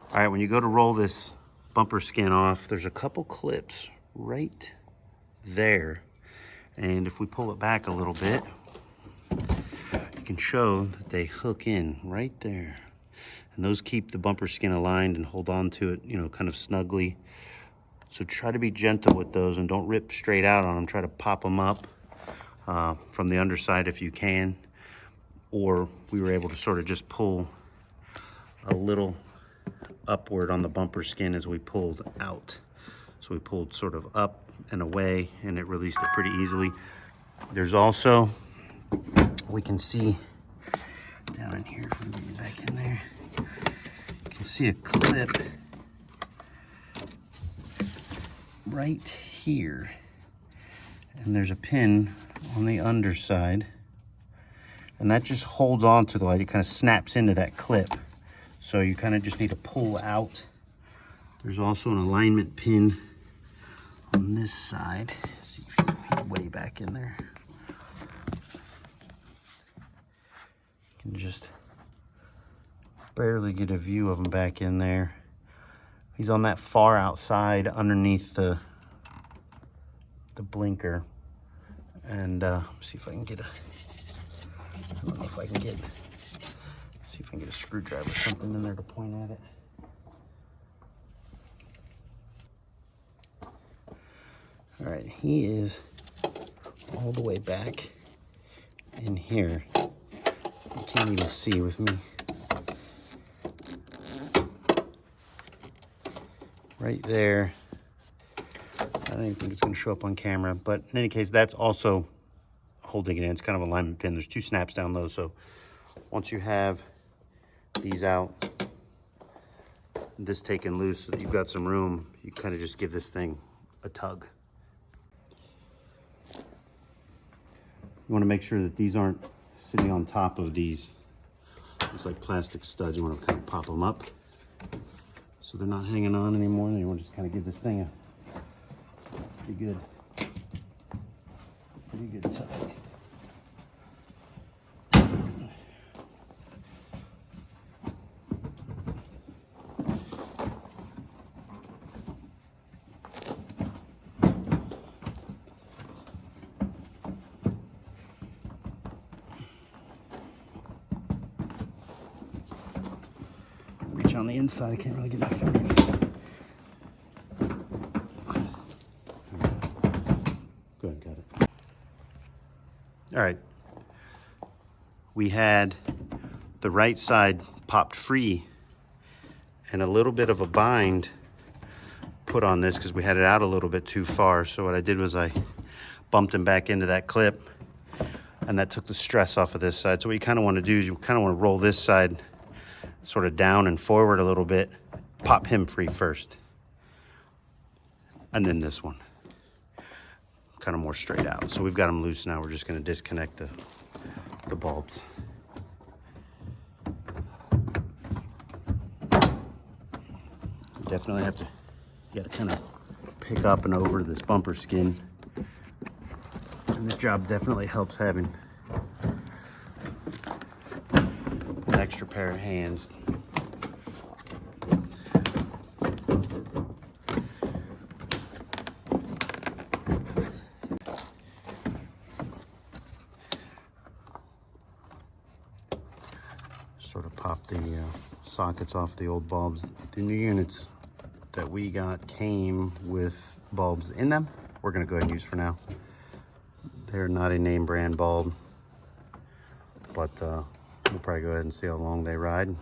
All right, when you go to roll this bumper skin off, there's a couple clips right there. And if we pull it back a little bit, you can show that they hook in right there. And those keep the bumper skin aligned and hold on to it, you know, kind of snugly. So try to be gentle with those and don't rip straight out on them. Try to pop them up from the underside if you can. Or we were able to sort of just pull a little upward on the bumper skin as we pulled out. So we pulled sort of up and away and it released it pretty easily. There's also, we can see down in here, if we get you back in there, you can see a clip right here. And there's a pin on the underside. And that just holds on to the light. It kind of snaps into that clip. So you kind of just need to pull out. There's also an alignment pin on this side. Let's see if you can get way back in there. You can just barely get a view of him back in there. He's on that far outside underneath the blinker. And see if I can get I don't know if I can get, see if I can get a screwdriver or something in there to point at it. All right, he is all the way back in here. You can't even see with me. Right there. I don't even think it's going to show up on camera, but in any case, that's also holding it in. It's kind of an alignment pin. There's two snaps down those, so once you have these out, this taken loose so that you've got some room, you kind of just give this thing a tug. You want to make sure that these aren't sitting on top of these. It's like plastic studs. You want to kind of pop them up so they're not hanging on anymore. And you want to just kind of give this thing a pretty good tug. Reach on the inside, I can't really get my finger. Good, got it. All right. We had the right side popped free and a little bit of a bind put on this because we had it out a little bit too far. So what I did was I bumped him back into that clip and that took the stress off of this side. So what you kind of want to do is you kind of want to roll this side sort of down and forward a little bit, pop him free first, and then this one, kind of more straight out. So we've got them loose now. We're just going to disconnect the bulbs. You definitely have to, you got to kind of pick up and over this bumper skin. And this job definitely helps having an extra pair of hands. Sort of pop the sockets off the old bulbs. The new units that we got came with bulbs in them. We're going to go ahead and use for now. They're not a name brand bulb, but we'll probably go ahead and see how long they ride.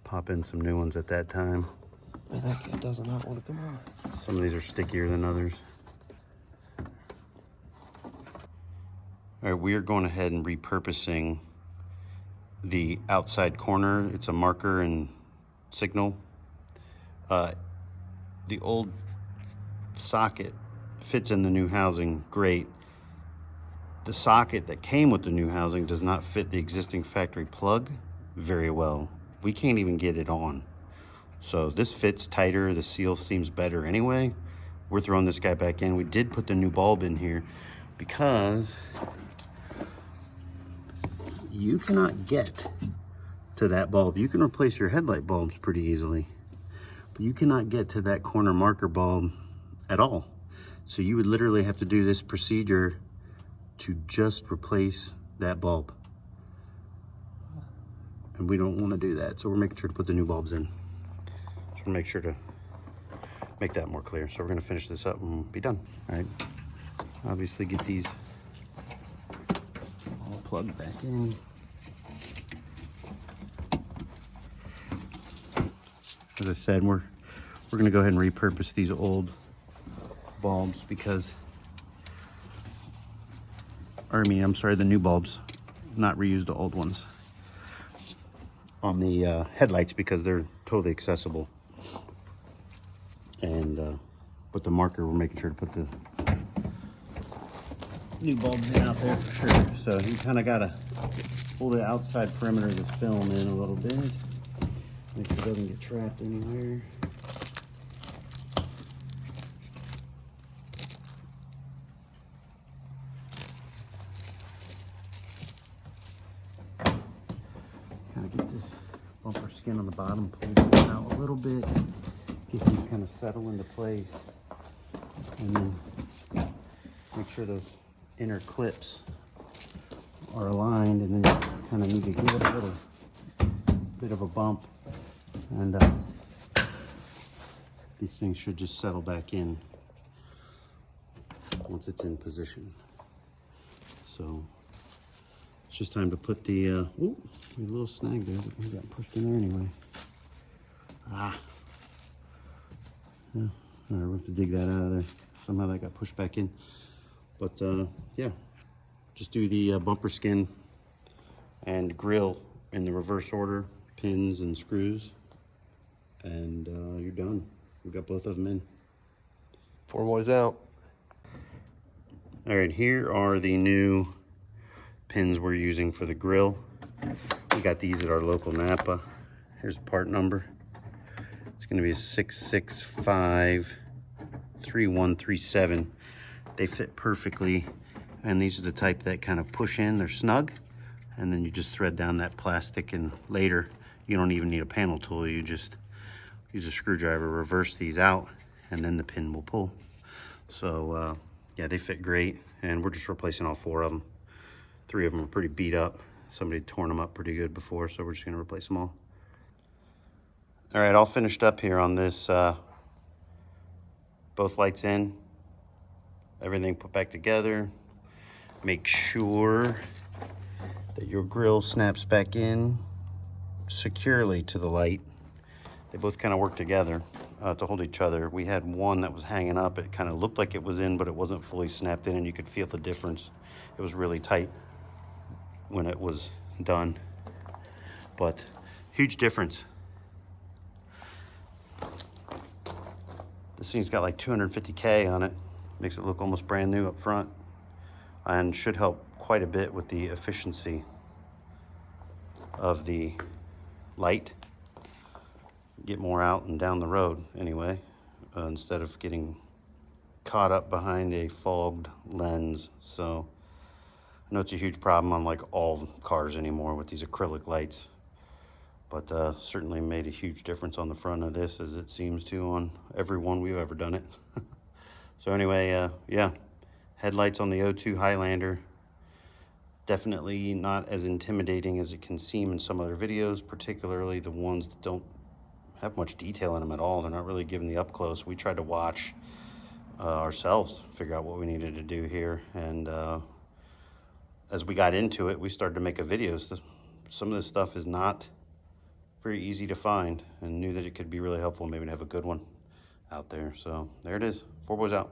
Pop in some new ones at that time. That does not want to come on. Some of these are stickier than others. All right, we are going ahead and repurposing the outside corner. It's a marker and signal. The old socket fits in the new housing great. The socket that came with the new housing does not fit the existing factory plug very well. We can't even get it on. So this fits tighter. The seal seems better anyway. We're throwing this guy back in. We did put the new bulb in here because you cannot get to that bulb. You can replace your headlight bulbs pretty easily, but you cannot get to that corner marker bulb at all. So you would literally have to do this procedure to just replace that bulb. And we don't want to do that, so we're making sure to put the new bulbs in. Just want to make sure to make that more clear. So we're going to finish this up and be done. All right, obviously get these all plugged back in. As I said, we're going to go ahead and repurpose these old bulbs because, I'm sorry, the new bulbs, not reuse the old ones on the headlights because they're totally accessible. And with the marker, we're making sure to put the new bulbs in out there for sure. So you kind of got to pull the outside perimeter of the film in a little bit. Make sure it doesn't get trapped anywhere. Kind of get this bumper skin on the bottom pulled out a little bit. Get these kind of settle into place. And then make sure those inner clips are aligned, and then you kind of need to give it a little bit of a bump. And these things should just settle back in once it's in position. So it's just time to put the, ooh, a little snag there, but we got pushed in there anyway. Yeah, all right, we'll have to dig that out of there. Somehow that got pushed back in. But yeah, just do the bumper skin and grill in the reverse order, pins and screws, and you're done. We got both of them in. 4 boys out. All right, here are the new pins we're using for the grill. We got these at our local Napa. Here's a part number. It's going to be a 665-3137. They fit perfectly, and these are the type that kind of push in. They're snug, and then you just thread down that plastic, and later you don't even need a panel tool. You just use a screwdriver, reverse these out, and then the pin will pull. So yeah, they fit great, and we're just replacing all 4 of them. 3 of them are pretty beat up. Somebody had torn them up pretty good before, so we're just gonna replace them all. All right, all finished up here on this. Both lights in, everything put back together. Make sure that your grill snaps back in securely to the light. They both kind of work together to hold each other. We had one that was hanging up. It kind of looked like it was in, but it wasn't fully snapped in, and you could feel the difference. It was really tight when it was done, but huge difference. This thing's got like 250K on it. Makes it look almost brand new up front, and should help quite a bit with the efficiency of the light. Get more out and down the road anyway, instead of getting caught up behind a fogged lens. So I know it's a huge problem on like all cars anymore with these acrylic lights, but certainly made a huge difference on the front of this, as it seems to on every one we've ever done it. So anyway, yeah, headlights on the O2 Highlander. Definitely not as intimidating as it can seem in some other videos, particularly the ones that don't have much detail in them at all. They're not really given the up close. We tried to watch ourselves, figure out what we needed to do here, and as we got into it, we started to make a video. So some of this stuff is not very easy to find, and knew that it could be really helpful maybe to have a good one out there. So there it is. 4 boys out.